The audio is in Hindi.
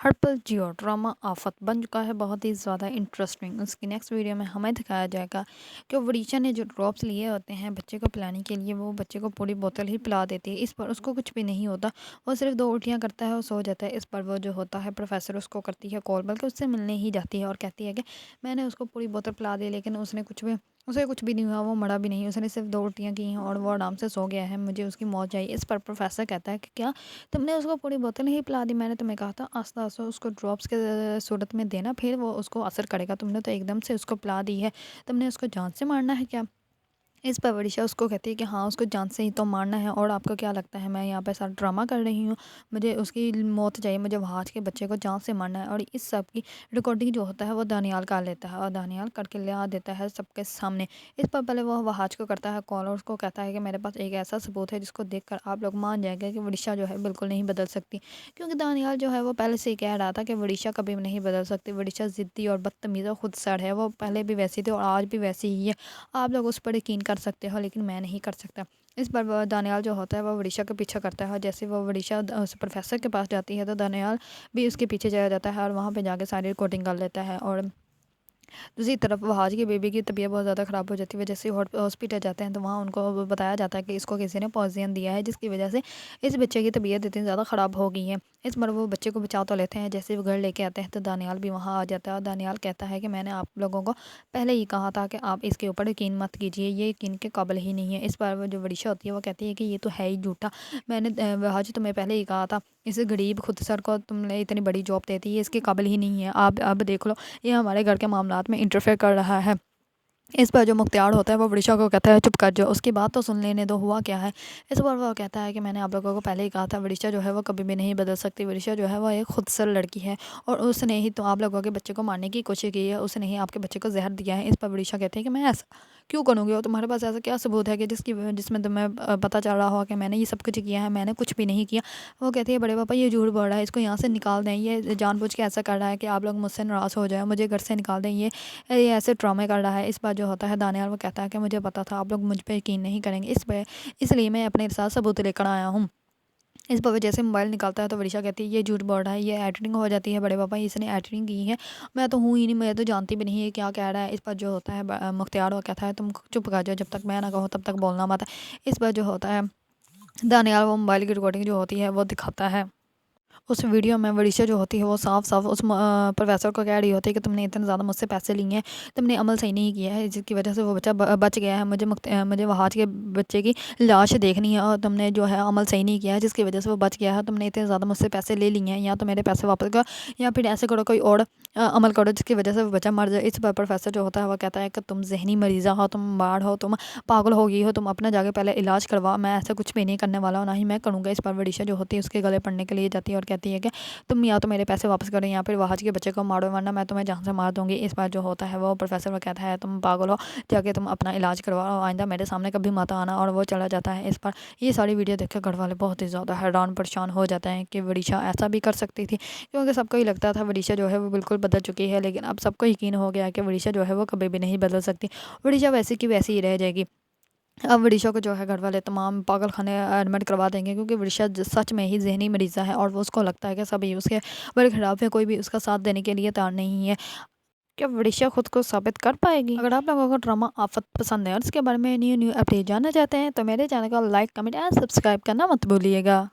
हर पल जियो ड्रामा आफत बन चुका है बहुत ही ज़्यादा इंटरेस्टिंग। उसकी नेक्स्ट वीडियो में हमें दिखाया जाएगा कि वरीशा ने जो ड्रॉप्स लिए होते हैं बच्चे को पिलाने के लिए, वो बच्चे को पूरी बोतल ही पिला देती है। इस पर उसको कुछ भी नहीं होता, वो सिर्फ 2 उल्टियाँ करता है और सो जाता है। इस पर वो जो होता है प्रोफेसर उसको करती है कॉल, बल्कि उससे मिलने ही जाती है और कहती है कि मैंने उसको पूरी बोतल पिला दी, लेकिन उसे कुछ भी नहीं हुआ, वो मरा भी नहीं, उसने सिर्फ 2 उल्टियाँ की हैं और वो आराम से सो गया है, मुझे उसकी मौत चाहिए। इस पर प्रोफेसर कहता है कि क्या तुमने उसको पूरी बोतल ही पिला दी? मैंने तुम्हें कहा था आस्ता आस्ता उसको ड्रॉप्स के सूरत में देना, फिर वो उसको असर करेगा। तुमने तो एकदम से उसको पिला दी है, तुमने उसको जान से मारना है क्या? इस पर वरीशा उसको कहती है कि हाँ, उसको जान से ही तो मारना है, और आपको क्या लगता है मैं यहाँ पे सारा ड्रामा कर रही हूँ? मुझे उसकी मौत चाहिए, मुझे वहाज के बच्चे को जान से मारना है। और इस सब की रिकॉर्डिंग जो होता है वो दानियाल कर लेता है और दानियाल करके ला देता है सबके सामने। इस पर पहले वो वहाज को करता है कॉल और उसको कहता है कि मेरे पास एक ऐसा सबूत है जिसको देख कर आप लोग मान जाएंगे कि वरीशा जो है बिल्कुल नहीं बदल सकती, क्योंकि दानियाल जो है वो पहले से ही कह रहा था कि वरीशा कभी भी नहीं बदल सकती। वरीशा ज़िद्दी और बदतमीज़ और खुदसर है, वो पहले भी वैसी थी और आज भी वैसी ही है। आप लोग उस पर यकीन कर सकते हो, लेकिन मैं नहीं कर सकता। इस पर दानियाल जो होता है वो वरीशा के पीछे करता है। जैसे वो वरीशा उस प्रोफेसर के पास जाती है तो दानियाल भी उसके पीछे चला जाता है और वहाँ पे जाके सारी रिकॉर्डिंग कर लेता है। और दूसरी तरफ वहाज की बेबी की तबीयत बहुत ज़्यादा ख़राब हो जाती है। जैसे हॉस्पिटल जाते हैं तो वहाँ उनको बताया जाता है कि इसको किसी ने पॉइजन दिया है, जिसकी वजह से इस बच्चे की तबीयत इतनी ज़्यादा ख़राब हो गई है। इस बार वो बच्चे को बचा तो लेते हैं। जैसे वो घर लेके आते हैं तो दानियाल भी वहाँ आ जाता है और दानियाल कहता है कि मैंने आप लोगों को पहले ही कहा था कि आप इसके ऊपर यकीन मत कीजिए, ये यकीन के काबिल ही नहीं है। इस बार वो जो वरीशा होती है वो कहती है कि ये तो है ही झूठा, मैंने वहाज तुम्हें पहले ही कहा था, इस गरीब खुदसर को तुमने इतनी बड़ी जॉब देती है, इसके काबिल ही नहीं है। आप अब देख लो, ये हमारे घर के मामलात में इंटरफेयर कर रहा है। इस पर जो मुख्तियार होता है वो वरीशा को कहता है चुप कर जाओ, उसकी बात तो सुन लेने दो, हुआ क्या है। इस पर वो कहता है कि मैंने आप लोगों को पहले ही कहा था, वरीशा जो है वो कभी भी नहीं बदल सकती। वरीशा जो है वो एक खुदसर लड़की है और उसने ही तो आप लोगों के बच्चे को मारने की कोशिश की है, उसने ही आपके बच्चे को जहर दिया है। इस पर वरीशा कहती है कि मैं ऐसा क्यों करूँगी, और तुम्हारे पास ऐसा क्या सबूत है कि जिसमें तुम्हें पता चल रहा हो कि मैंने ये सब कुछ किया है? मैंने कुछ भी नहीं किया। वो कहती है बड़े पापा ये झूठ बोल रहा है, इसको यहाँ से निकाल दें, ये जानबूझ के ऐसा कर रहा है कि आप लोग मुझसे नाराज़ हो जाए, मुझे घर से निकाल दें, ये ऐसे ड्रामे कर रहा है। इस बार जो होता है दानियाल वो कहता है कि मुझे पता था आप लोग मुझ पे यकीन नहीं करेंगे, इसलिए मैं अपने साथ सबूत लेकर आया हूँ। इस पर जैसे मोबाइल निकालता है तो वरीशा कहती है ये झूठ बोल रहा है, ये एडिटिंग हो जाती है बड़े पापा, इसने एडिटिंग की है, मैं तो हूँ ही नहीं, मैं तो जानती भी नहीं है क्या कह रहा है। इस पर जो होता है मुख्तियार वो कहता है तुम चुप कर जाओ, जब तक मैं ना कहूँ तब तक बोलना मत। इस पर जो होता है दानियाल वो मोबाइल की रिकॉर्डिंग जो होती है वो दिखाता है। उस वीडियो में वरीशा जो होती है वो साफ-साफ उस प्रोफ़ेसर को कह रही होती है कि तुमने इतने ज़्यादा मुझसे पैसे लिए हैं, तुमने अमल सही नहीं किया है, जिसकी वजह से वो बच्चा बच गया है। मुझे वहाज के बच्चे की लाश देखनी है और तुमने जो है अमल सही नहीं किया है, जिसकी वजह से वो बच गया है। तुमने इतने ज़्यादा मुझसे पैसे ले लिए हैं, या तो मेरे पैसे वापस करो या फिर ऐसे करो कोई और अमल करो जिसकी वजह से वो बच्चा मर जाए। इस पर प्रोफ़ेसर जो होता है वो कहता है कि तुम ज़हनी मरीज़ा हो, तुम बाढ़ हो, तुम पागल हो गई हो, तुम अपना जाके पहले इलाज करवाओ, मैं ऐसा कुछ भी नहीं करने वाला हूँ, ना ही मैं करूँगा। इस पर वरीशा जो होती है उसके गले पड़ने के लिए जाती है और कहती है कि तुम या तो मेरे पैसे वापस करो या फिर वहाज के बच्चे को मारो, वरना मैं तुम्हें जान से मार दूंगी। इस बार जो होता है वो प्रोफेसर वो कहता है तुम पागल हो, जाके तुम अपना इलाज करवाओ, आइंदा मेरे सामने कभी मत आना, और वो चला जाता है। इस पर ये सारी वीडियो देख कर घर वाले बहुत ही ज़्यादा हैरान परेशान हो जाते हैं कि वरीशा ऐसा भी कर सकती थी, क्योंकि सबको ही लगता था वरीशा जो है वो बिल्कुल बदल चुकी है, लेकिन अब सबको यकीन हो गया कि वरीशा जो है वो कभी भी नहीं बदल सकती। वरीशा वैसी की वैसी ही रह जाएगी। अब विदिशा को जो है घर वाले तमाम पागल खाने एडमिट करवा देंगे, क्योंकि विदिशा सच में ही जहनी मरीज़ा है और वो उसको लगता है कि सभी उसके बड़े खिलाफ है, कोई भी उसका साथ देने के लिए तैयार नहीं है। क्या विदिशा खुद को साबित कर पाएगी? अगर आप लोगों को ड्रामा आफत पसंद है और इसके बारे में न्यू न्यू अपडेट जानना चाहते हैं तो मेरे चैनल को लाइक कमेंट एंड सब्सक्राइब करना मत भूलिएगा।